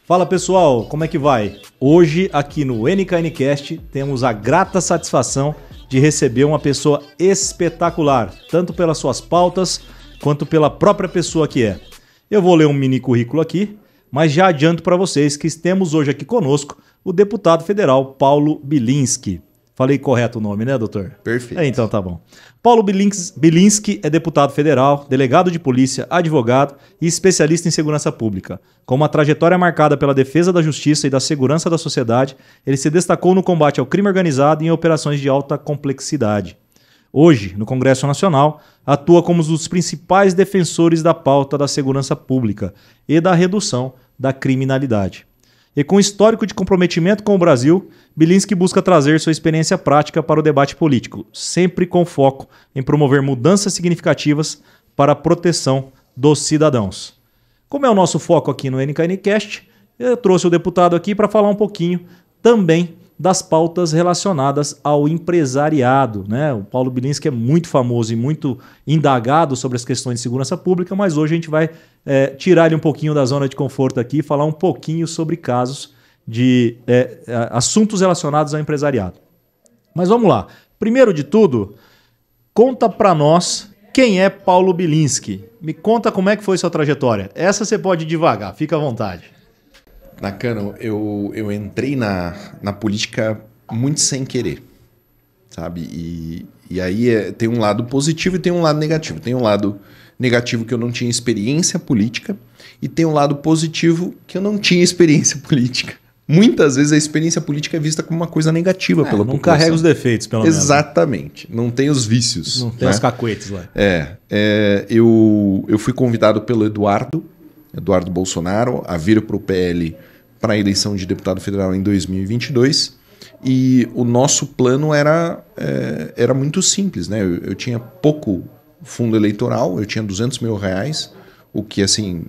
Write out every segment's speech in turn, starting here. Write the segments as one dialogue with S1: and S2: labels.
S1: Fala pessoal, como é que vai? Hoje aqui no NKNcast temos a grata satisfação de receber uma pessoa espetacular, tanto pelas suas pautas quanto pela própria pessoa que é. Eu vou ler um mini currículo aqui, mas já adianto para vocês que temos hoje aqui conosco o deputado federal Paulo Bilinski. Falei correto o nome, né, doutor?
S2: Perfeito.
S1: Então tá bom. Paulo Bilinski é deputado federal, delegado de polícia, advogado e especialista em segurança pública. Com uma trajetória marcada pela defesa da justiça e da segurança da sociedade, ele se destacou no combate ao crime organizado e em operações de alta complexidade. Hoje, no Congresso Nacional, atua como um dos principais defensores da pauta da segurança pública e da redução da criminalidade. E com histórico de comprometimento com o Brasil, Bilinski busca trazer sua experiência prática para o debate político, sempre com foco em promover mudanças significativas para a proteção dos cidadãos. Como é o nosso foco aqui no NKNcast, eu trouxe o deputado aqui para falar um pouquinho também das pautas relacionadas ao empresariado, né? O Paulo Bilinski é muito famoso e muito indagado sobre as questões de segurança pública, mas hoje a gente vai tirar ele um pouquinho da zona de conforto aqui e falar um pouquinho sobre casos de assuntos relacionados ao empresariado. Mas vamos lá. Primeiro de tudo, conta para nós quem é Paulo Bilinski. Me conta como é que foi sua trajetória. Essa você pode ir devagar, fica à vontade.
S2: Nakano, eu entrei na política muito sem querer, sabe? E aí tem um lado positivo e tem um lado negativo. Tem um lado negativo que eu não tinha experiência política e tem um lado positivo que eu não tinha experiência política. Muitas vezes a experiência política é vista como uma coisa negativa pela população.
S1: Não carrega os defeitos, pelo menos.
S2: Exatamente. Não tem os vícios.
S1: Não tem os cacuetes lá.
S2: Eu fui convidado pelo Eduardo Bolsonaro a vir para o PL para a eleição de deputado federal em 2022 e o nosso plano era muito simples, né? Eu tinha pouco fundo eleitoral, eu tinha R$200 mil, o que assim,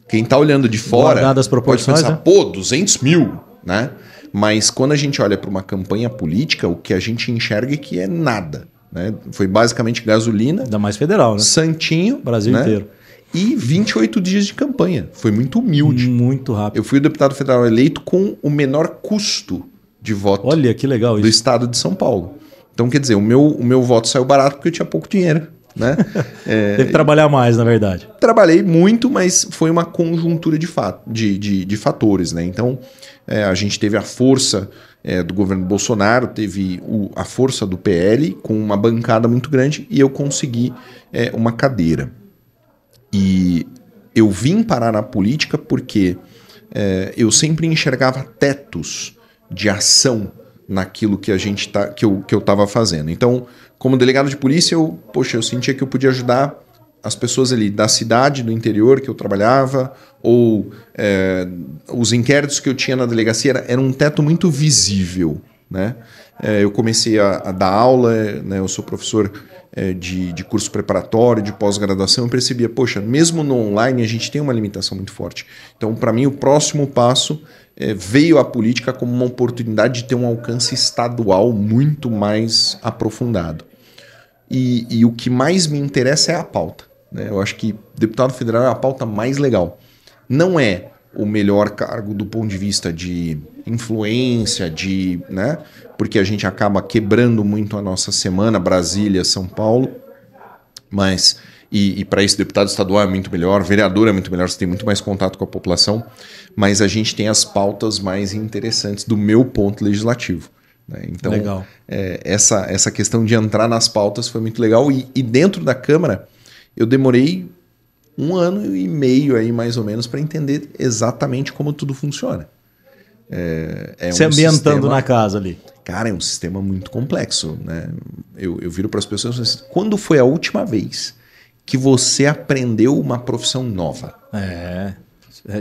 S2: quem está olhando de fora pode pensar, né? Pô, 200 mil, né? Mas quando a gente olha para uma campanha política, o que a gente enxerga é que é nada, né? Foi basicamente gasolina,
S1: ainda mais federal, né?
S2: Santinho,
S1: Brasil, né? Inteiro.
S2: E 28 dias de campanha. Foi muito humilde.
S1: Muito rápido.
S2: Eu fui o deputado federal eleito com o menor custo de voto.
S1: Olha, que legal isso.
S2: Do estado de São Paulo. Então, quer dizer, o meu voto saiu barato porque eu tinha pouco dinheiro, né?
S1: Teve que trabalhar mais, na verdade.
S2: Trabalhei muito, mas foi uma conjuntura de fatores, né? Então, a gente teve a força do governo Bolsonaro, teve a força do PL com uma bancada muito grande e eu consegui uma cadeira. E eu vim parar na política porque eu sempre enxergava tetos de ação naquilo que que eu estava fazendo. Então, como delegado de polícia, eu sentia que eu podia ajudar as pessoas ali da cidade, do interior que eu trabalhava, ou os inquéritos que eu tinha na delegacia, era um teto muito visível, né? Eu comecei a dar aula, né? Eu sou professor de curso preparatório, de pós-graduação, eu percebia, mesmo no online a gente tem uma limitação muito forte. Então, para mim, o próximo passo veio a política como uma oportunidade de ter um alcance estadual muito mais aprofundado. E o que mais me interessa é a pauta, né? Eu acho que deputado federal é a pauta mais legal. Não é o melhor cargo do ponto de vista de influência, né? Porque a gente acaba quebrando muito a nossa semana, Brasília, São Paulo, mas e para isso deputado estadual é muito melhor, vereador é muito melhor, você tem muito mais contato com a população, mas a gente tem as pautas mais interessantes do meu ponto legislativo, né? Então,
S1: legal.
S2: Essa questão de entrar nas pautas foi muito legal e dentro da Câmara eu demorei 1 ano e meio aí mais ou menos para entender exatamente como tudo funciona.
S1: Se ambientando na casa ali.
S2: Cara, é um sistema muito complexo, né? Eu viro para as pessoas e falo assim, quando foi a última vez que você aprendeu uma profissão nova?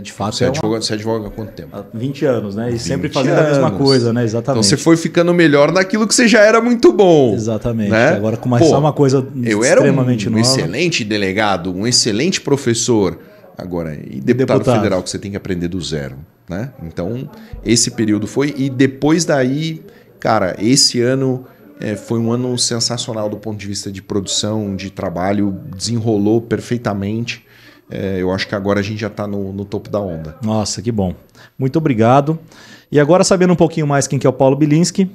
S1: De fato.
S2: Você advoga há quanto tempo?
S1: Há 20 anos, né? E sempre fazendo a mesma coisa, né? Exatamente.
S2: Então você foi ficando melhor naquilo que você já era muito bom.
S1: Exatamente.
S2: Né?
S1: Agora começar uma coisa extremamente
S2: nova. Eu era um excelente delegado, um excelente professor. Agora, e deputado federal que você tem que aprender do zero, né? Então, esse período foi... E depois daí, cara, esse ano Foi um ano sensacional do ponto de vista de produção, de trabalho, desenrolou perfeitamente. Eu acho que agora a gente já está no topo da onda.
S1: Nossa, que bom. Muito obrigado. E agora, sabendo um pouquinho mais quem que é o Paulo Bilinski,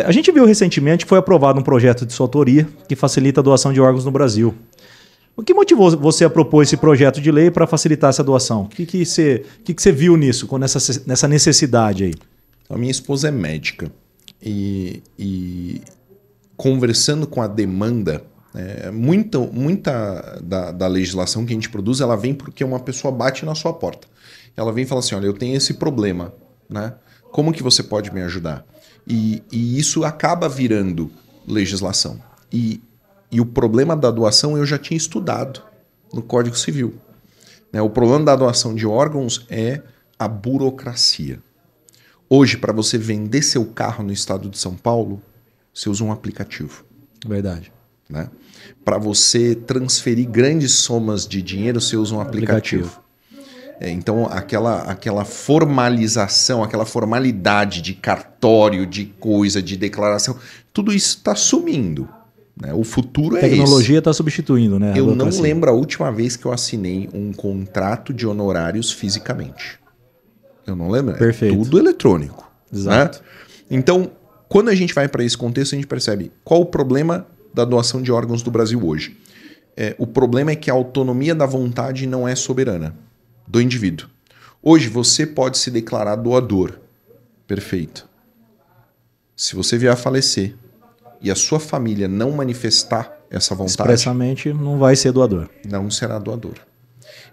S1: a gente viu recentemente que foi aprovado um projeto de sua autoria que facilita a doação de órgãos no Brasil. O que motivou você a propor esse projeto de lei para facilitar essa doação? O que você viu nisso, nessa necessidade aí?
S2: A minha esposa é médica e conversando com a demanda, muita da legislação que a gente produz, ela vem porque uma pessoa bate na sua porta. Ela vem e fala assim, olha, eu tenho esse problema, né? Como que você pode me ajudar? E isso acaba virando legislação. E o problema da doação eu já tinha estudado no Código Civil. O problema da doação de órgãos é a burocracia. Hoje, para você vender seu carro no estado de São Paulo, você usa um aplicativo.
S1: Verdade.
S2: Né? Para você transferir grandes somas de dinheiro, você usa um aplicativo. Então, aquela formalização, aquela formalidade de cartório, de coisa, de declaração, tudo isso está sumindo. Né? O futuro é esse.
S1: A tecnologia está substituindo, né?
S2: Eu não lembro a última vez que eu assinei um contrato de honorários fisicamente. Eu não lembro.
S1: Perfeito.
S2: É tudo eletrônico.
S1: Exato.
S2: Né? Então, quando a gente vai para esse contexto, a gente percebe qual o problema da doação de órgãos do Brasil hoje. O problema é que a autonomia da vontade não é soberana do indivíduo. Hoje você pode se declarar doador. Perfeito. Se você vier a falecer e a sua família não manifestar essa vontade...
S1: Expressamente não vai ser doador.
S2: Não será doador.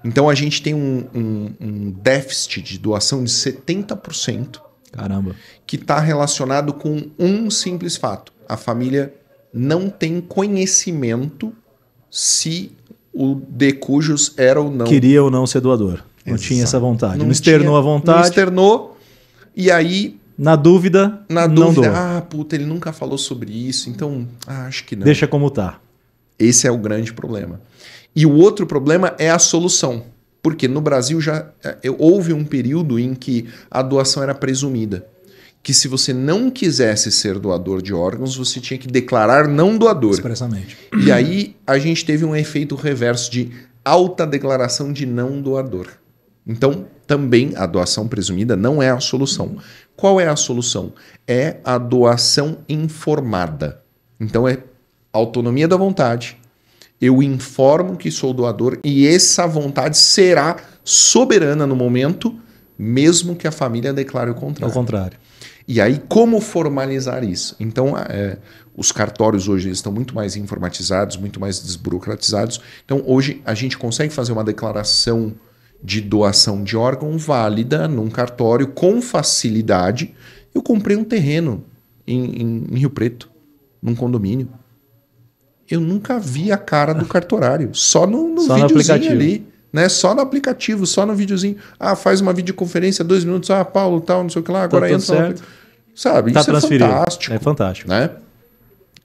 S2: Então a gente tem um déficit de doação de 70%.
S1: Caramba.
S2: Que está relacionado com um simples fato. A família não tem conhecimento se o de cujos era ou não.
S1: Queria ou não ser doador. Não
S2: Exato.
S1: Tinha essa vontade. Não externou a vontade.
S2: Não externou. E aí...
S1: Na dúvida, não doou.
S2: Puta, ele nunca falou sobre isso, então acho que não.
S1: Deixa como tá.
S2: Esse é o grande problema. E o outro problema é a solução. Porque no Brasil já houve um período em que a doação era presumida. Que se você não quisesse ser doador de órgãos, você tinha que declarar não doador.
S1: Expressamente.
S2: E aí a gente teve um efeito reverso de alta declaração de não doador. Então, também a doação presumida não é a solução. Qual é a solução? É a doação informada. Então, é autonomia da vontade. Eu informo que sou doador e essa vontade será soberana no momento, mesmo que a família declare o contrário.
S1: Ao contrário.
S2: E aí, como formalizar isso? Então, os cartórios hoje estão muito mais informatizados, muito mais desburocratizados. Então, hoje, a gente consegue fazer uma declaração de doação de órgão válida num cartório com facilidade. Eu comprei um terreno em Rio Preto, num condomínio. Eu nunca vi a cara do cartorário, só no videozinho ali. Né? Só no aplicativo, só no videozinho. Faz uma videoconferência, 2 minutos. Paulo, tal, não sei o que lá. Agora entra.
S1: Certo.
S2: Sabe?
S1: Tá
S2: isso
S1: transferido.
S2: É fantástico.
S1: É fantástico.
S2: Né?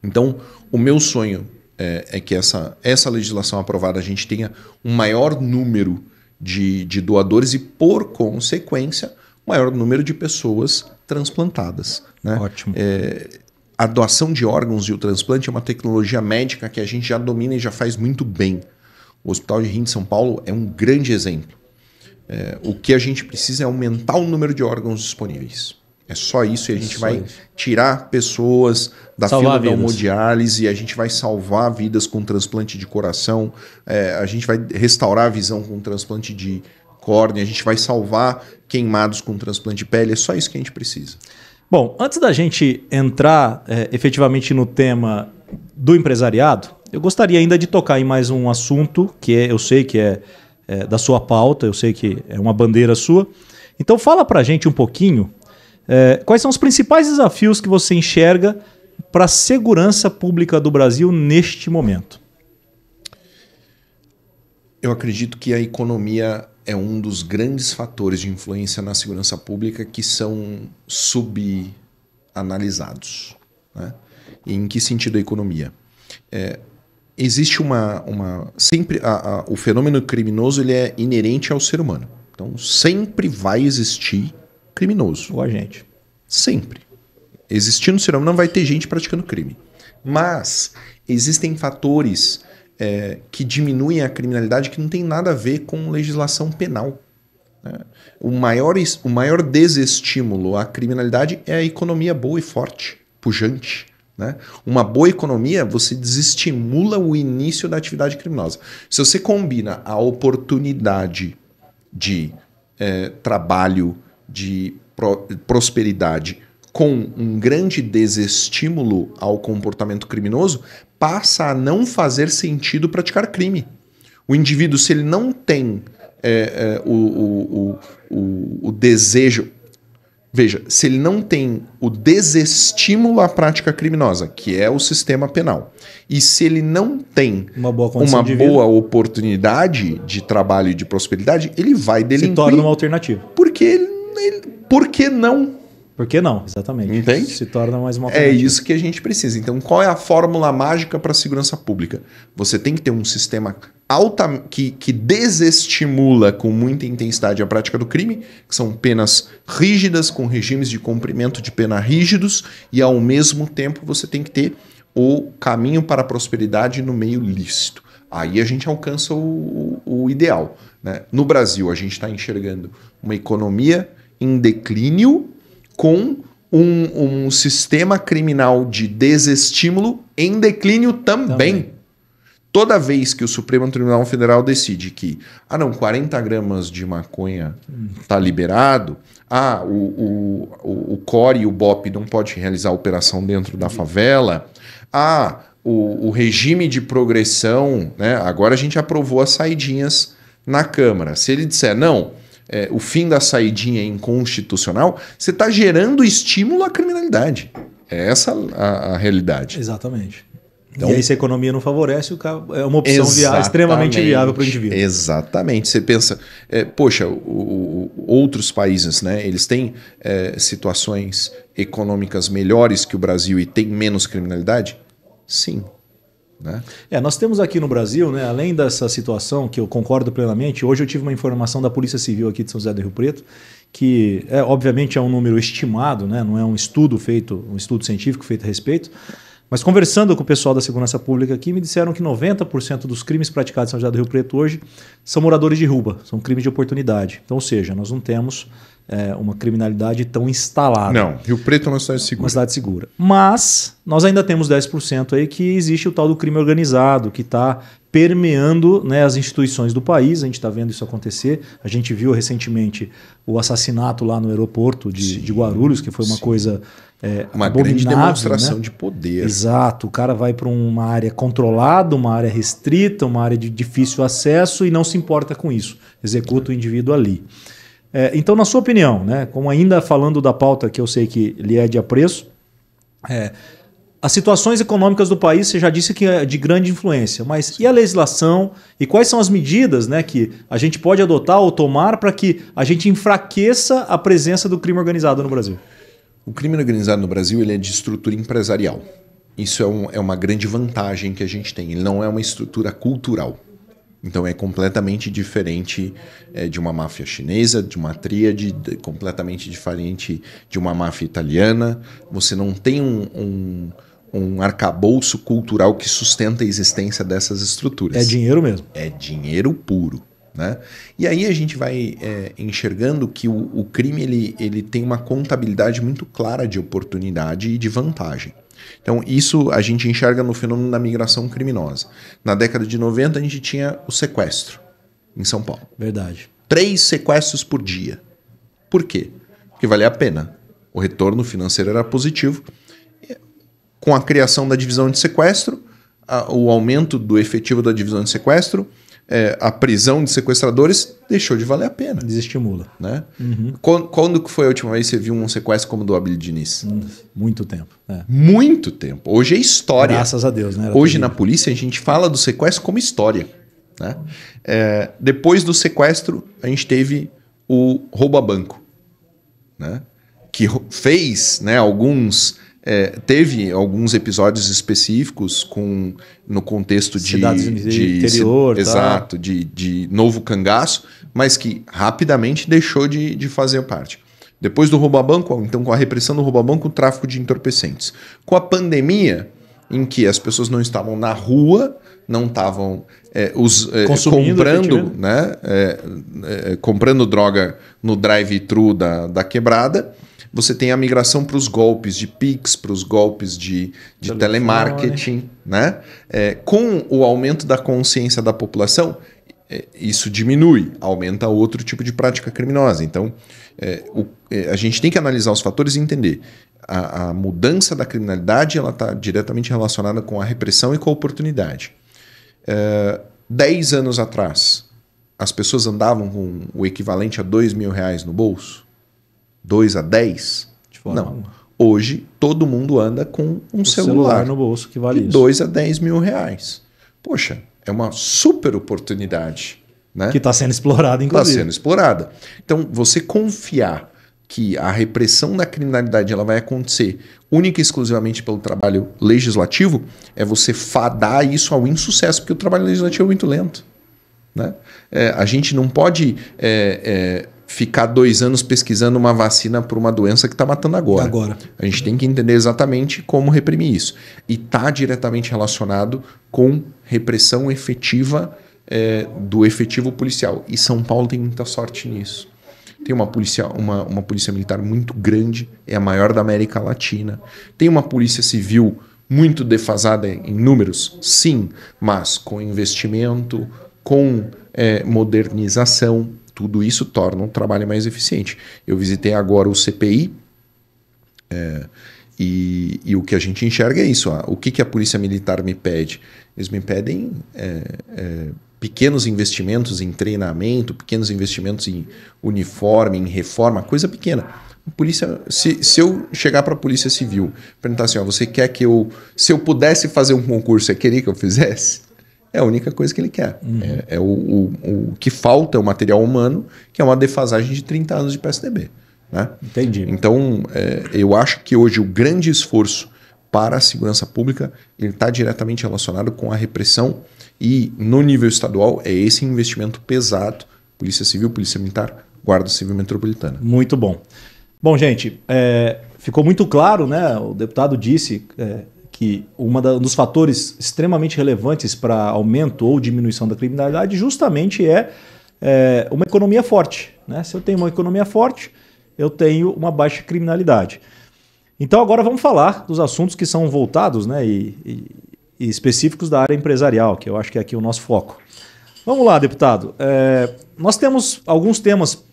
S2: Então, o meu sonho é que essa legislação aprovada a gente tenha um maior número de doadores e, por consequência, um maior número de pessoas transplantadas. Né?
S1: Ótimo.
S2: A doação de órgãos e o transplante é uma tecnologia médica que a gente já domina e já faz muito bem. O Hospital de Rim de São Paulo é um grande exemplo. O que a gente precisa é aumentar o número de órgãos disponíveis. É só isso e a gente vai tirar pessoas da fila da hemodiálise, a gente vai salvar vidas com transplante de coração, a gente vai restaurar a visão com transplante de córnea, a gente vai salvar queimados com transplante de pele. É só isso que a gente precisa.
S1: Bom, antes da gente entrar efetivamente no tema do empresariado, eu gostaria ainda de tocar em mais um assunto que eu sei que é da sua pauta, eu sei que é uma bandeira sua. Então fala pra gente um pouquinho quais são os principais desafios que você enxerga para a segurança pública do Brasil neste momento.
S2: Eu acredito que a economia é um dos grandes fatores de influência na segurança pública que são subanalisados. Né? E em que sentido a economia? Existe sempre o fenômeno criminoso ele é inerente ao ser humano. Então sempre vai existir criminoso.
S1: O agente.
S2: Sempre. Existindo ser humano, não vai ter gente praticando crime. Mas existem fatores que diminuem a criminalidade que não tem nada a ver com legislação penal. Né? O maior desestímulo à criminalidade é a economia boa e forte, pujante. Né? Uma boa economia, você desestimula o início da atividade criminosa. Se você combina a oportunidade de trabalho, de prosperidade, com um grande desestímulo ao comportamento criminoso, passa a não fazer sentido praticar crime. O indivíduo, se ele não tem o desejo... Veja, se ele não tem o desestímulo à prática criminosa, que é o sistema penal, e se ele não tem uma boa oportunidade de trabalho e de prosperidade, ele vai delinquir.
S1: Se torna uma alternativa.
S2: Por que não?
S1: Por que não? Exatamente.
S2: Entende?
S1: Se torna mais uma alternativa.
S2: É isso que a gente precisa. Então, qual é a fórmula mágica para a segurança pública? Você tem que ter um sistema que desestimula com muita intensidade a prática do crime, que são penas rígidas, com regimes de cumprimento de pena rígidos, e ao mesmo tempo você tem que ter o caminho para a prosperidade no meio lícito. Aí a gente alcança o ideal. Né? No Brasil, a gente está enxergando uma economia em declínio com um sistema criminal de desestímulo em declínio também. Toda vez que o Supremo Tribunal Federal decide que 40 gramas de maconha está liberado, o COR e o BOP não pode realizar operação dentro da favela, o regime de progressão, né? Agora a gente aprovou as saidinhas na Câmara. Se ele disser não, o fim da saidinha é inconstitucional, você está gerando estímulo à criminalidade. É essa a realidade.
S1: Exatamente. Então, e aí, se a economia não favorece, é uma opção extremamente viável para o indivíduo.
S2: Exatamente. Você pensa, outros países, né, eles têm situações econômicas melhores que o Brasil e têm menos criminalidade? Sim. Né?
S1: Nós temos aqui no Brasil, né, além dessa situação, que eu concordo plenamente, hoje eu tive uma informação da Polícia Civil aqui de São José do Rio Preto, que obviamente é um número estimado, né, não é um estudo científico feito a respeito, mas conversando com o pessoal da segurança pública aqui, me disseram que 90% dos crimes praticados em São José do Rio Preto hoje são moradores de rua, são crimes de oportunidade. Então, ou seja, nós não temos uma criminalidade tão instalada.
S2: Não, Rio Preto é uma cidade segura.
S1: Uma cidade segura. Mas nós ainda temos 10% aí que existe o tal do crime organizado, que está permeando, né, as instituições do país. A gente está vendo isso acontecer. A gente viu recentemente o assassinato lá no aeroporto de Guarulhos, que foi uma coisa
S2: uma grande demonstração, né, de poder.
S1: Exato. O cara vai para uma área controlada, uma área restrita, uma área de difícil acesso e não se importa com isso. Executa o indivíduo ali. Então, na sua opinião, né, como ainda falando da pauta que eu sei que lhe é de apreço, as situações econômicas do país, você já disse que é de grande influência, mas e a legislação? E quais são as medidas, né, que a gente pode adotar ou tomar para que a gente enfraqueça a presença do crime organizado no Brasil?
S2: O crime organizado no Brasil ele é de estrutura empresarial. Isso é uma grande vantagem que a gente tem. Ele não é uma estrutura cultural. Então é completamente diferente de uma máfia chinesa, de uma tríade, completamente diferente de uma máfia italiana. Você não tem um arcabouço cultural que sustenta a existência dessas estruturas.
S1: É dinheiro mesmo.
S2: É dinheiro puro. Né? E aí a gente vai enxergando que o crime ele tem uma contabilidade muito clara de oportunidade e de vantagem. Então isso a gente enxerga no fenômeno da migração criminosa. Na década de 90 a gente tinha o sequestro em São Paulo.
S1: Verdade. 3
S2: sequestros por dia. Por quê? Porque valia a pena. O retorno financeiro era positivo. Com a criação da divisão de sequestro, o aumento do efetivo da divisão de sequestro, a prisão de sequestradores deixou de valer a pena.
S1: Desestimula.
S2: Né? Uhum. Quando que foi a última vez que você viu um sequestro como o do Abílio Diniz?
S1: Muito tempo.
S2: Muito tempo. Hoje é história.
S1: Graças a Deus. Né?
S2: Hoje na polícia a gente fala do sequestro como história. Né? Depois do sequestro a gente teve o roubo a banco. Né? Que fez, né, teve alguns episódios específicos no contexto de
S1: interior,
S2: exato, de novo cangaço, mas que rapidamente deixou de fazer parte. Depois do roubo a banco, então com a repressão do roubo a banco, o tráfico de entorpecentes. Com a pandemia, em que as pessoas não estavam na rua, não estavam comprando, né, comprando droga no drive-thru da quebrada, você tem a migração para os golpes de Pix, para os golpes de telemarketing. Né? Com o aumento da consciência da população, isso diminui, aumenta outro tipo de prática criminosa. Então, a gente tem que analisar os fatores e entender. A mudança da criminalidade está diretamente relacionada com a repressão e com a oportunidade. 10 anos atrás, as pessoas andavam com o equivalente a R$2.000 no bolso? 2 a 10? Não. Hoje, todo mundo anda com um celular
S1: no bolso que vale
S2: de 2 a 10 mil reais. Poxa, é uma super oportunidade. Né?
S1: Que está sendo explorada, inclusive.
S2: Está sendo explorada. Então, você confiar que a repressão da criminalidade ela vai acontecer única e exclusivamente pelo trabalho legislativo é você fadar isso ao insucesso, porque o trabalho legislativo é muito lento. Né? A gente não pode ficar 2 anos pesquisando uma vacina para uma doença que está matando agora. A gente tem que entender exatamente como reprimir isso. E está diretamente relacionado com repressão efetiva do efetivo policial. E São Paulo tem muita sorte nisso. Tem uma polícia militar muito grande, é a maior da América Latina. Tem uma polícia civil muito defasada em números, sim, mas com investimento, com modernização, tudo isso torna o trabalho mais eficiente. Eu visitei agora o CPI e o que a gente enxerga é isso. O que a polícia militar me pede? Eles me pedem pequenos investimentos em treinamento, pequenos investimentos em uniforme, em reforma, coisa pequena. A polícia, se eu chegar para a Polícia Civil e perguntar assim, você quer que se eu pudesse fazer um concurso, você queria que eu fizesse? É a única coisa que ele quer. O que falta é o material humano, que é uma defasagem de 30 anos de PSDB. Né?
S1: Entendi.
S2: Então, eu acho que hoje o grande esforço para a segurança pública está diretamente relacionado com a repressão e, no nível estadual, é esse investimento pesado, Polícia Civil, Polícia Militar, Guarda Civil Metropolitana.
S1: Muito bom. Bom, gente, ficou muito claro, né? O deputado disse que um dos fatores extremamente relevantes para aumento ou diminuição da criminalidade justamente é uma economia forte. Né? Se eu tenho uma economia forte, eu tenho uma baixa criminalidade. Então agora vamos falar dos assuntos que são voltados, né, e específicos da área empresarial, que eu acho que é aqui o nosso foco. Vamos lá, deputado. Nós temos alguns temas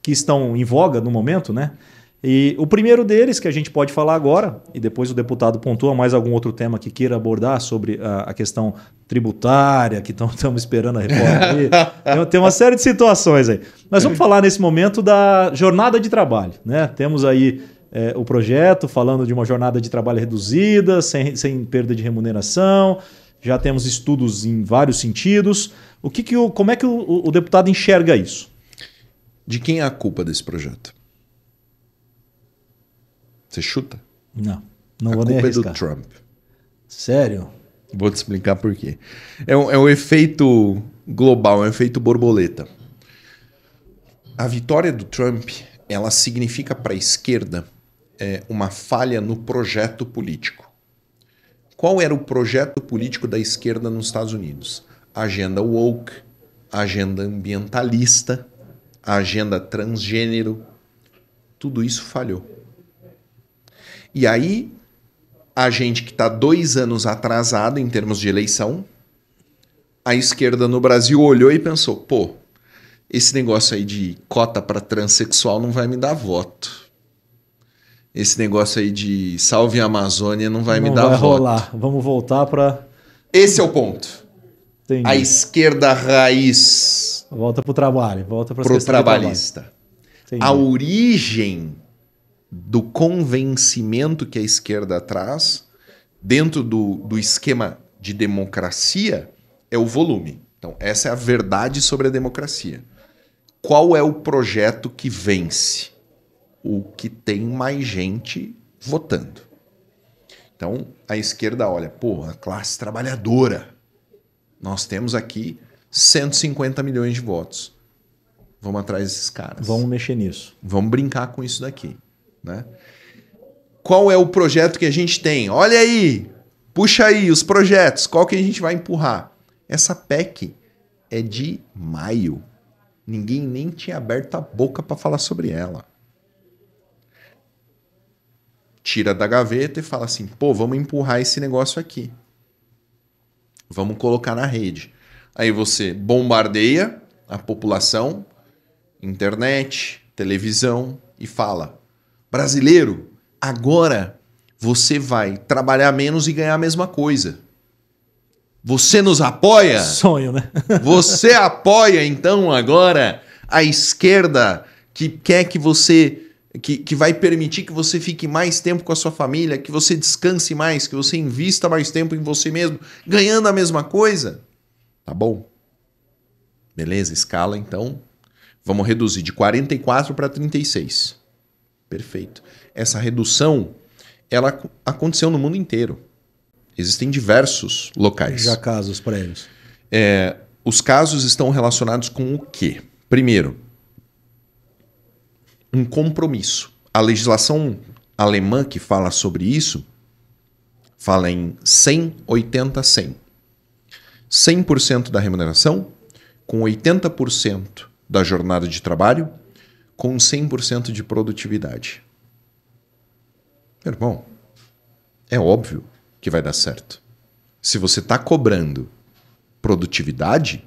S1: que estão em voga no momento, né? E o primeiro deles, que a gente pode falar agora, e depois o deputado pontua mais algum outro tema que queira abordar sobre a questão tributária, que estamos esperando a reforma aí. Tem uma série de situações aí. Nós vamos falar nesse momento da jornada de trabalho, né? Temos aí o projeto falando de uma jornada de trabalho reduzida, sem perda de remuneração. Já temos estudos em vários sentidos. Como é que o deputado enxerga isso?
S2: De quem é a culpa desse projeto? Você chuta?
S1: Não vou nem arriscar.
S2: A culpa é do Trump.
S1: Sério?
S2: Vou te explicar por quê. É um efeito global, é um efeito borboleta. A vitória do Trump, ela significa para a esquerda uma falha no projeto político. Qual era o projeto político da esquerda nos Estados Unidos? A agenda woke, a agenda ambientalista, a agenda transgênero, tudo isso falhou. E aí, a gente que está 2 anos atrasado em termos de eleição, a esquerda no Brasil olhou e pensou, esse negócio aí de cota para transexual não vai me dar voto. Esse negócio aí de salve a Amazônia não vai me dar voto. Não vai rolar.
S1: Vamos voltar para...
S2: Esse é o ponto.
S1: Entendi.
S2: A esquerda raiz.
S1: Volta para o trabalho. Volta para
S2: o trabalhista. A origem do convencimento que a esquerda traz dentro do esquema de democracia é o volume. Então, essa é a verdade sobre a democracia. Qual é o projeto que vence? O que tem mais gente votando. Então, a esquerda olha, a classe trabalhadora. Nós temos aqui 150 milhões de votos. Vamos atrás desses caras.
S1: Vamos mexer nisso.
S2: Vamos brincar com isso daqui, né? Qual é o projeto que a gente tem? Olha aí, puxa aí os projetos. Qual que a gente vai empurrar? Essa PEC é de maio. Ninguém nem tinha aberto a boca para falar sobre ela. Tira da gaveta e fala assim, pô, vamos empurrar esse negócio aqui. Vamos colocar na rede. Aí você bombardeia a população, internet, televisão e fala, brasileiro, agora você vai trabalhar menos e ganhar a mesma coisa. Você nos apoia?
S1: Sonho, né?
S2: Você apoia, então, agora a esquerda que quer que você... Que vai permitir que você fique mais tempo com a sua família, que você descanse mais, que você invista mais tempo em você mesmo, ganhando a mesma coisa? Tá bom. Beleza, escala, então. Vamos reduzir de 44 para 36. Perfeito. Essa redução, ela aconteceu no mundo inteiro. Existem diversos locais.
S1: Já casos prévios.
S2: Os casos estão relacionados com o quê? Primeiro, um compromisso. A legislação alemã que fala sobre isso fala em 100, 80, 100. 100% da remuneração, com 80% da jornada de trabalho, com 100% de produtividade. Meu irmão, é óbvio que vai dar certo. Se você está cobrando produtividade,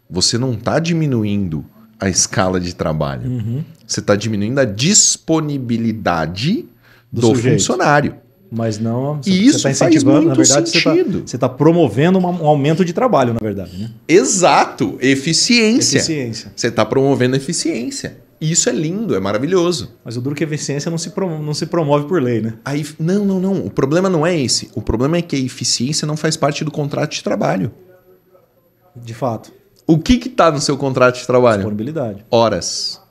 S2: você não está diminuindo a escala de trabalho.
S1: Uhum.
S2: Você está diminuindo a disponibilidade do funcionário.
S1: Mas não...
S2: E isso
S1: tá
S2: faz muito
S1: na verdade,
S2: sentido.
S1: Você está promovendo um aumento de trabalho, na verdade. Né?
S2: Exato. Eficiência.
S1: Eficiência.
S2: Você está promovendo eficiência. E isso é lindo, é maravilhoso.
S1: Mas o duro é que a eficiência não se promove por lei, né?
S2: Não. O problema não é esse. O problema é que a eficiência não faz parte do contrato de trabalho.
S1: De fato.
S2: O que está no seu contrato de trabalho?
S1: Disponibilidade.
S2: Horas.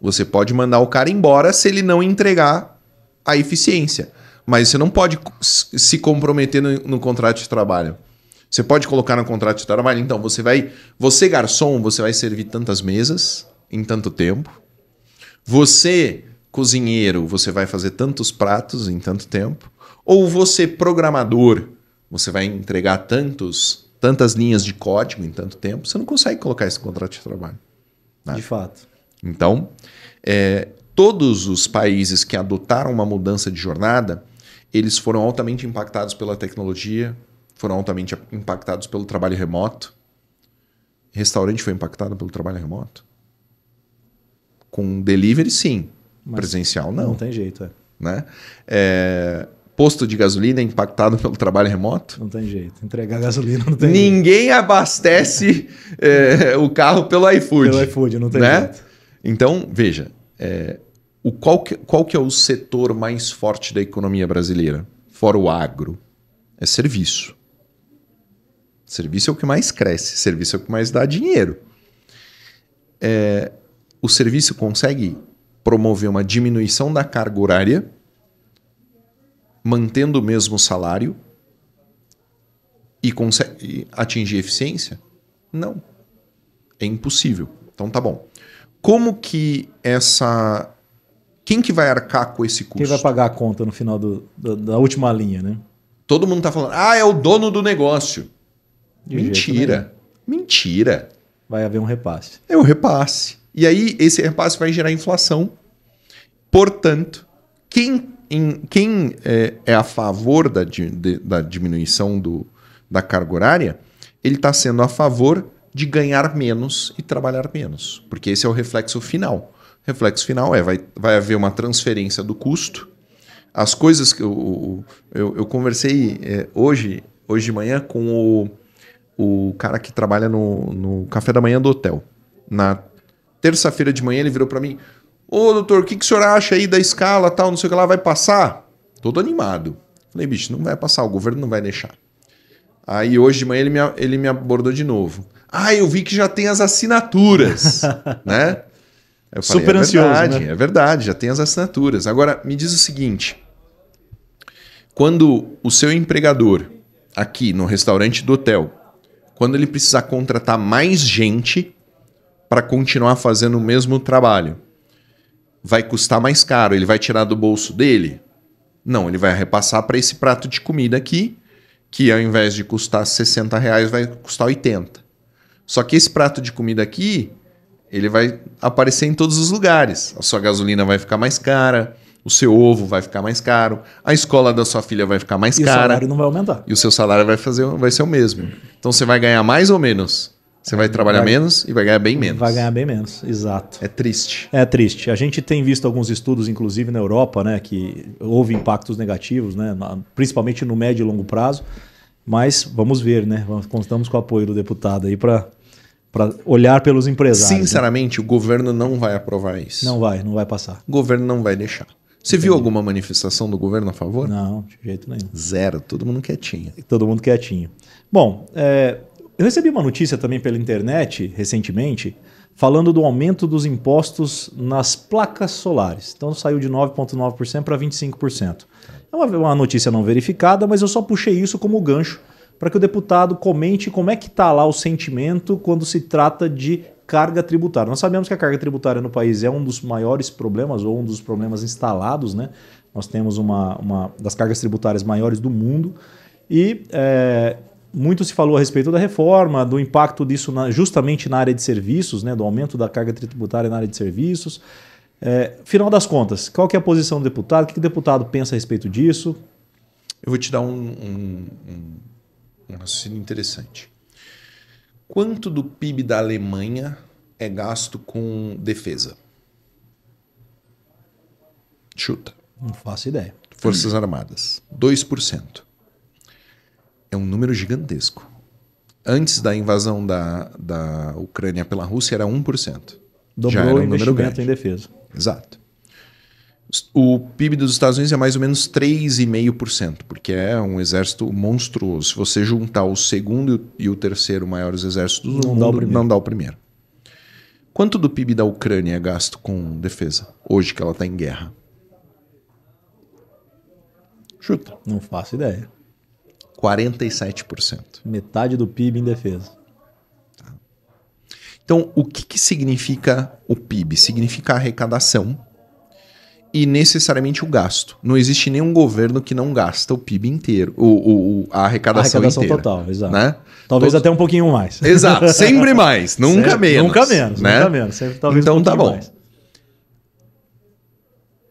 S2: Você pode mandar o cara embora se ele não entregar a eficiência. Mas você não pode se comprometer no contrato de trabalho. Você pode colocar no contrato de trabalho, então você garçom, você vai servir tantas mesas em tanto tempo. Você cozinheiro, você vai fazer tantos pratos em tanto tempo. Ou você programador, você vai entregar tantas linhas de código em tanto tempo. Você não consegue colocar esse contrato de trabalho. Né?
S1: De fato.
S2: Então, todos os países que adotaram uma mudança de jornada, eles foram altamente impactados pela tecnologia, foram altamente impactados pelo trabalho remoto. Restaurante foi impactado pelo trabalho remoto? Com delivery, sim. Mas presencial, não.
S1: Não tem jeito,
S2: Né? Posto de gasolina é impactado pelo trabalho remoto?
S1: Não tem jeito. Entregar gasolina não tem
S2: Ninguém abastece o carro pelo iFood.
S1: Pelo iFood, não tem jeito.
S2: Então, veja, qual que é o setor mais forte da economia brasileira? Fora o agro. É serviço. Serviço é o que mais cresce. Serviço é o que mais dá dinheiro. O serviço consegue promover uma diminuição da carga horária, mantendo o mesmo salário, e consegue atingir eficiência? Não. É impossível. Então tá bom. Como que quem que vai arcar com esse custo?
S1: Quem vai pagar a conta no final da última linha, né?
S2: Todo mundo tá falando, é o dono do negócio. Mentira. Mentira.
S1: Vai haver um repasse.
S2: É o repasse. E aí esse repasse vai gerar inflação. Portanto, quem é a favor da diminuição da carga horária, ele está sendo a favor de ganhar menos e trabalhar menos. Porque esse é o reflexo final. O reflexo final vai haver uma transferência do custo. As coisas que eu conversei hoje de manhã com o cara que trabalha no café da manhã do hotel. Na terça-feira de manhã ele virou para mim: ô doutor, o que o senhor acha aí da escala, tal, não sei o que lá, vai passar? Todo animado. Falei, bicho, não vai passar, o governo não vai deixar. Aí hoje de manhã ele me abordou de novo. Eu vi que já tem as assinaturas, né? Eu falei,
S1: super ansioso, né?
S2: É verdade, já tem as assinaturas. Agora, me diz o seguinte, quando o seu empregador, aqui no restaurante do hotel, quando ele precisar contratar mais gente para continuar fazendo o mesmo trabalho, vai custar mais caro, ele vai tirar do bolso dele? Não, ele vai repassar para esse prato de comida aqui, que ao invés de custar R$60 vai custar 80. Só que esse prato de comida aqui, ele vai aparecer em todos os lugares. A sua gasolina vai ficar mais cara, o seu ovo vai ficar mais caro, a escola da sua filha vai ficar mais cara. E o
S1: salário não vai aumentar.
S2: E o seu salário vai ser o mesmo. Então você vai ganhar mais ou menos? Você vai trabalhar menos e vai ganhar bem menos.
S1: Vai ganhar bem menos, exato.
S2: É triste.
S1: É triste. A gente tem visto alguns estudos, inclusive na Europa, né, que houve impactos negativos, né, principalmente no médio e longo prazo. Mas vamos ver, né? Contamos com o apoio do deputado aí para olhar pelos empresários.
S2: Sinceramente, né? O governo não vai aprovar isso.
S1: Não vai passar.
S2: O governo não vai deixar. Você viu alguma manifestação do governo a favor?
S1: Não, de jeito nenhum.
S2: Zero, todo mundo quietinho.
S1: Todo mundo quietinho. Bom, eu recebi uma notícia também pela internet, recentemente, falando do aumento dos impostos nas placas solares. Então saiu de 9,9% para 25%. É uma notícia não verificada, mas eu só puxei isso como gancho para que o deputado comente como é que está lá o sentimento quando se trata de carga tributária. Nós sabemos que a carga tributária no país é um dos maiores problemas, ou um dos problemas instalados, né? Nós temos uma das cargas tributárias maiores do mundo e muito se falou a respeito da reforma, do impacto disso justamente na área de serviços, né? Do aumento da carga tributária na área de serviços. Final das contas, qual que é a posição do deputado? O que o deputado pensa a respeito disso?
S2: Eu vou te dar um raciocínio interessante. Quanto do PIB da Alemanha é gasto com defesa? Chuta.
S1: Não faço ideia.
S2: Forças Armadas, 2%. É um número gigantesco. Antes da invasão da Ucrânia pela Rússia era 1%.
S1: Dobrou o investimento em defesa.
S2: Exato. O PIB dos Estados Unidos é mais ou menos 3,5%, porque é um exército monstruoso. Se você juntar o segundo e o terceiro maiores exércitos do mundo, não dá o primeiro. Quanto do PIB da Ucrânia é gasto com defesa, hoje que ela está em guerra? Chuta.
S1: Não faço ideia.
S2: 47%.
S1: Metade do PIB em defesa.
S2: Então, o que significa o PIB? Significa a arrecadação e necessariamente o gasto. Não existe nenhum governo que não gasta o PIB inteiro, a arrecadação inteira.
S1: Total, exato.
S2: Né?
S1: Talvez até um pouquinho mais.
S2: Exato, sempre mais, nunca menos.
S1: Nunca menos,
S2: né?
S1: Nunca menos. Sempre, talvez
S2: então tá bom.
S1: Mais.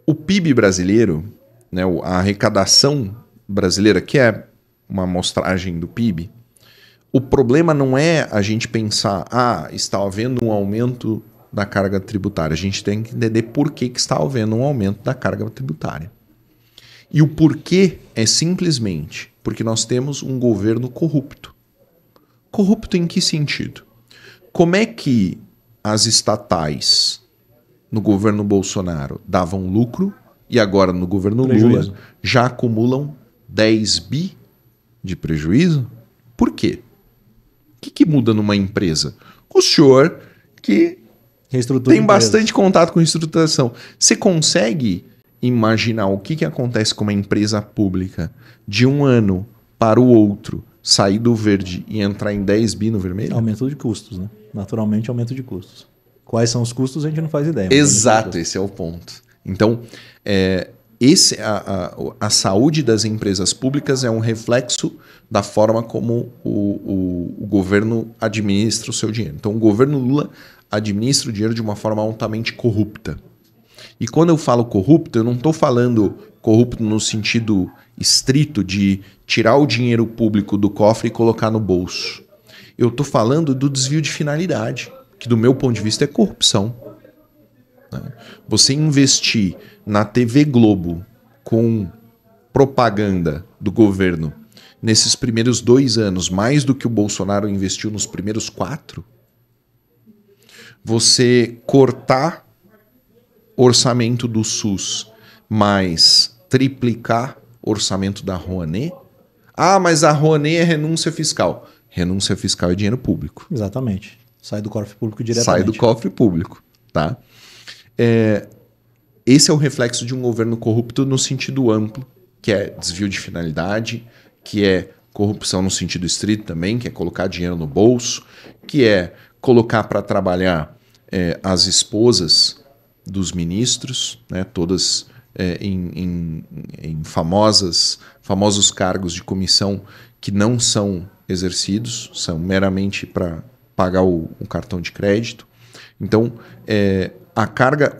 S2: O PIB brasileiro, né, a arrecadação brasileira, que é uma amostragem do PIB, o problema não é a gente pensar, está havendo um aumento da carga tributária. A gente tem que entender por que está havendo um aumento da carga tributária. E o porquê é simplesmente porque nós temos um governo corrupto. Corrupto em que sentido? Como é que as estatais no governo Bolsonaro davam lucro e agora no governo Lula já acumulam 10 bi de prejuízo? Por quê? O que muda numa empresa? O senhor que tem bastante contato com reestruturação. Você consegue imaginar o que acontece com uma empresa pública de um ano para o outro sair do verde e entrar em 10 bi no vermelho?
S1: Aumento de custos, né? Naturalmente, aumento de custos. Quais são os custos, a gente não faz ideia.
S2: Exato, esse é o ponto. Então, a saúde das empresas públicas é um reflexo da forma como o governo administra o seu dinheiro. Então, o governo Lula administra o dinheiro de uma forma altamente corrupta. E quando eu falo corrupto, eu não estou falando corrupto no sentido estrito de tirar o dinheiro público do cofre e colocar no bolso. Eu estou falando do desvio de finalidade, que do meu ponto de vista é corrupção. Você investir na TV Globo com propaganda do governo nesses primeiros 2 anos, mais do que o Bolsonaro investiu nos primeiros 4, você cortar orçamento do SUS, mais triplicar orçamento da Rouanet. Mas a Rouanet é renúncia fiscal. Renúncia fiscal é dinheiro público.
S1: Exatamente. Sai do cofre público diretamente.
S2: Sai do cofre público, tá? Esse é o reflexo de um governo corrupto no sentido amplo, que é desvio de finalidade, que é corrupção no sentido estrito também, que é colocar dinheiro no bolso, que é colocar para trabalhar as esposas dos ministros, né, todas em famosos cargos de comissão que não são exercidos, são meramente para pagar o cartão de crédito. Então,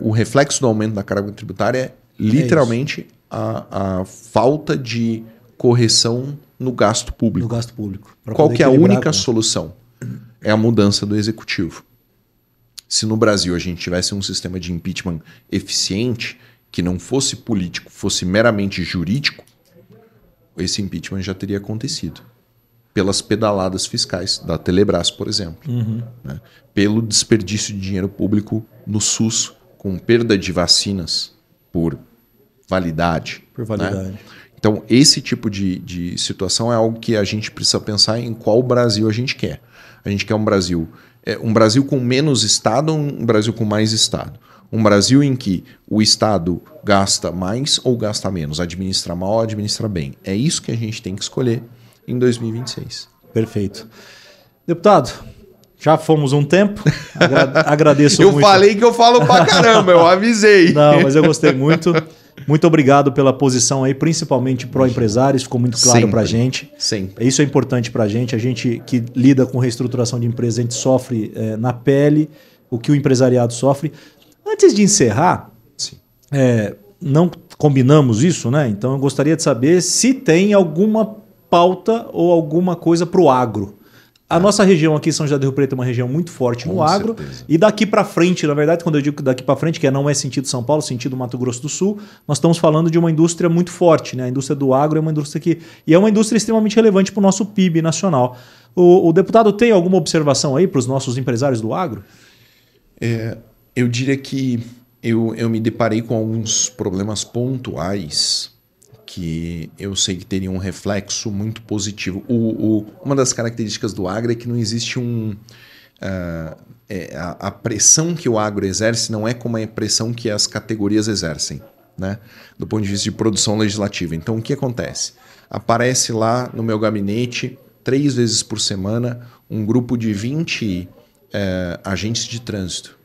S2: o reflexo do aumento da carga tributária é literalmente a falta de correção no gasto público.
S1: No gasto público.
S2: Qual que é a única solução? É a mudança do executivo. Se no Brasil a gente tivesse um sistema de impeachment eficiente, que não fosse político, fosse meramente jurídico, esse impeachment já teria acontecido. Pelas pedaladas fiscais da Telebrás, por exemplo. Né? Pelo desperdício de dinheiro público no SUS, com perda de vacinas por validade.
S1: Por validade.
S2: Né? Então, esse tipo de situação é algo que a gente precisa pensar em qual Brasil a gente quer. A gente quer um Brasil com menos Estado ou um Brasil com mais Estado? Um Brasil em que o Estado gasta mais ou gasta menos? Administra mal ou administra bem? É isso que a gente tem que escolher em 2026.
S1: Perfeito. Deputado, já fomos um tempo. Agradeço muito.
S2: Eu falei que eu falo pra caramba, eu avisei.
S1: Não, mas eu gostei muito. Muito obrigado pela posição aí, principalmente pró-empresários, ficou muito claro pra gente.
S2: Sempre.
S1: Isso é importante pra gente. A gente que lida com reestruturação de empresas, a gente sofre na pele o que o empresariado sofre. Antes de encerrar, não combinamos isso, né? Então eu gostaria de saber se tem alguma pauta ou alguma coisa para o agro. A nossa região aqui, São José do Rio Preto, é uma região muito forte no agro.
S2: Certeza.
S1: E daqui para frente, na verdade, quando eu digo daqui para frente, que não é sentido São Paulo, sentido Mato Grosso do Sul, nós estamos falando de uma indústria muito forte. Né? A indústria do agro é uma indústria e é uma indústria extremamente relevante para o nosso PIB nacional. O deputado tem alguma observação aí para os nossos empresários do agro?
S2: Eu diria que eu me deparei com alguns problemas pontuais que eu sei que teriam um reflexo muito positivo. Uma das características do agro é que não existe a pressão que o agro exerce não é como a pressão que as categorias exercem, né? Do ponto de vista de produção legislativa. Então, o que acontece? Aparece lá no meu gabinete, 3 vezes por semana, um grupo de 20 agentes de trânsito.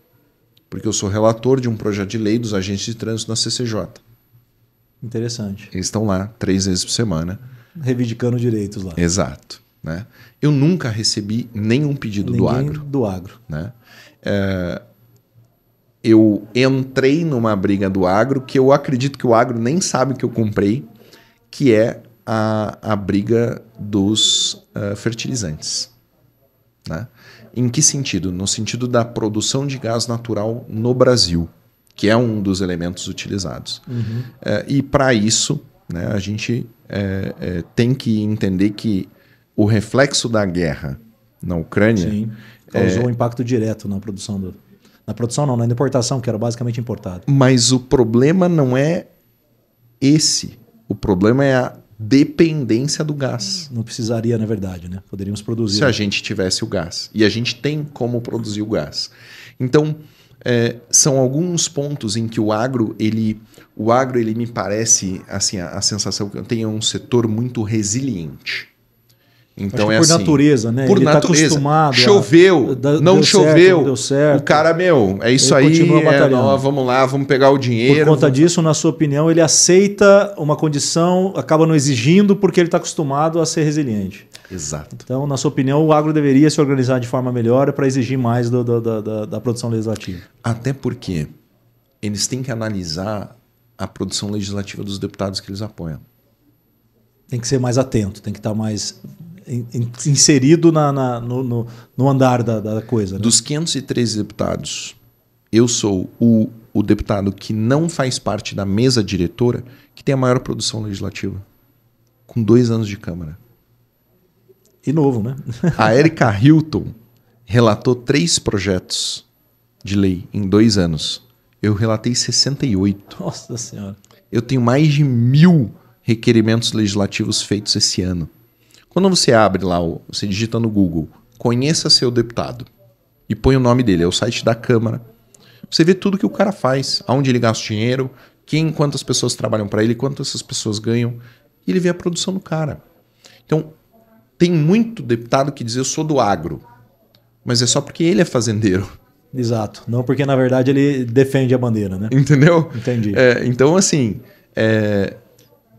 S2: Porque eu sou relator de um projeto de lei dos agentes de trânsito na CCJ.
S1: Interessante.
S2: Eles estão lá 3 vezes por semana.
S1: Reivindicando direitos lá.
S2: Exato. Né? Eu nunca recebi nenhum pedido do agro.
S1: Do agro.
S2: Né? Eu entrei numa briga do agro que eu acredito que o agro nem sabe que eu comprei, que é a briga dos fertilizantes. Né? Em que sentido? No sentido da produção de gás natural no Brasil, que é um dos elementos utilizados. E para isso, né, a gente tem que entender que o reflexo da guerra na Ucrânia...
S1: Sim, causou um impacto direto na produção na produção não, na importação, que era basicamente importado.
S2: Mas o problema não é esse. O problema é a dependência do gás.
S1: Não precisaria, na verdade, né? Poderíamos produzir.
S2: Se a gente tivesse o gás. E a gente tem como produzir o gás. Então... são alguns pontos em que o agro ele me parece, assim, a sensação que eu tenho é um setor muito resiliente. Então
S1: por natureza, né?
S2: Por
S1: ele
S2: natureza.
S1: Tá acostumado
S2: choveu, não choveu.
S1: Deu certo.
S2: O cara, é isso
S1: ele
S2: aí.
S1: Continua batalhando.
S2: Vamos lá, vamos pegar o dinheiro.
S1: Por conta disso, na sua opinião, ele aceita uma condição, acaba não exigindo porque ele está acostumado a ser resiliente.
S2: Exato.
S1: Então, na sua opinião, o agro deveria se organizar de forma melhor para exigir mais da produção legislativa.
S2: Até porque eles têm que analisar a produção legislativa dos deputados que eles apoiam.
S1: Tem que ser mais atento, tem que estar mais inserido no andar da coisa. Né?
S2: Dos 513 deputados, eu sou o deputado que não faz parte da mesa diretora que tem a maior produção legislativa, com 2 anos de Câmara.
S1: E novo, né?
S2: A Erika Hilton relatou 3 projetos de lei em 2 anos. Eu relatei 68.
S1: Nossa Senhora.
S2: Eu tenho mais de 1000 requerimentos legislativos feitos esse ano. Quando você abre lá, você digita no Google, conheça seu deputado, e põe o nome dele, é o site da Câmara, você vê tudo que o cara faz, aonde ele gasta dinheiro, quantas pessoas trabalham para ele, quantas essas pessoas ganham, e ele vê a produção do cara. Então, tem muito deputado que diz, eu sou do agro, mas é só porque ele é fazendeiro.
S1: Exato. Não porque, na verdade, ele defende a bandeira, né?
S2: Entendeu?
S1: Entendi.
S2: Então, assim,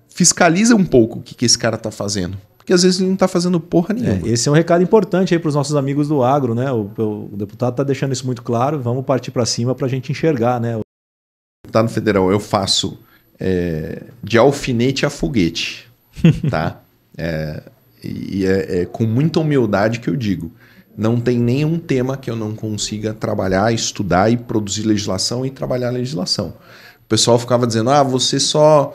S2: fiscaliza um pouco o que esse cara tá fazendo. Porque às vezes ele não tá fazendo porra nenhuma.
S1: Esse é um recado importante aí para os nossos amigos do agro, né? O deputado tá deixando isso muito claro. Vamos partir para cima para a gente enxergar, né?
S2: Deputado federal, eu faço de alfinete a foguete, tá? E é com muita humildade que eu digo. Não tem nenhum tema que eu não consiga trabalhar, estudar e produzir legislação e trabalhar legislação. O pessoal ficava dizendo, você só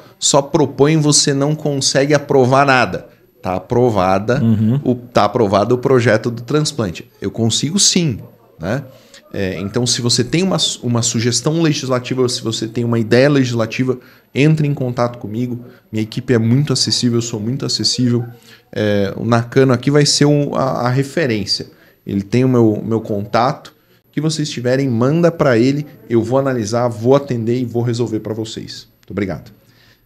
S2: propõe, você não consegue aprovar nada. Tá tá aprovado o projeto do transplante. Eu consigo sim, né? Então, se você tem uma sugestão legislativa, se você tem uma ideia legislativa, entre em contato comigo. Minha equipe é muito acessível, eu sou muito acessível. O Nakano aqui vai ser a referência. Ele tem o meu contato. O que vocês tiverem, manda para ele. Eu vou analisar, vou atender e vou resolver para vocês. Muito obrigado.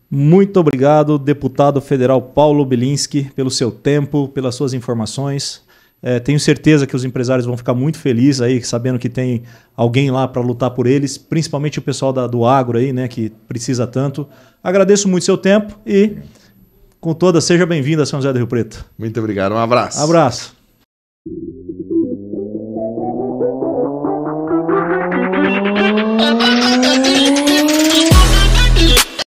S1: Muito obrigado, deputado federal Paulo Bilinski, pelo seu tempo, pelas suas informações. Tenho certeza que os empresários vão ficar muito felizes aí, sabendo que tem alguém lá para lutar por eles, principalmente o pessoal do agro aí, né, que precisa tanto. Agradeço muito seu tempo e, com toda, seja bem-vindo a São José do Rio Preto.
S2: Muito obrigado, um abraço.
S1: Abraço.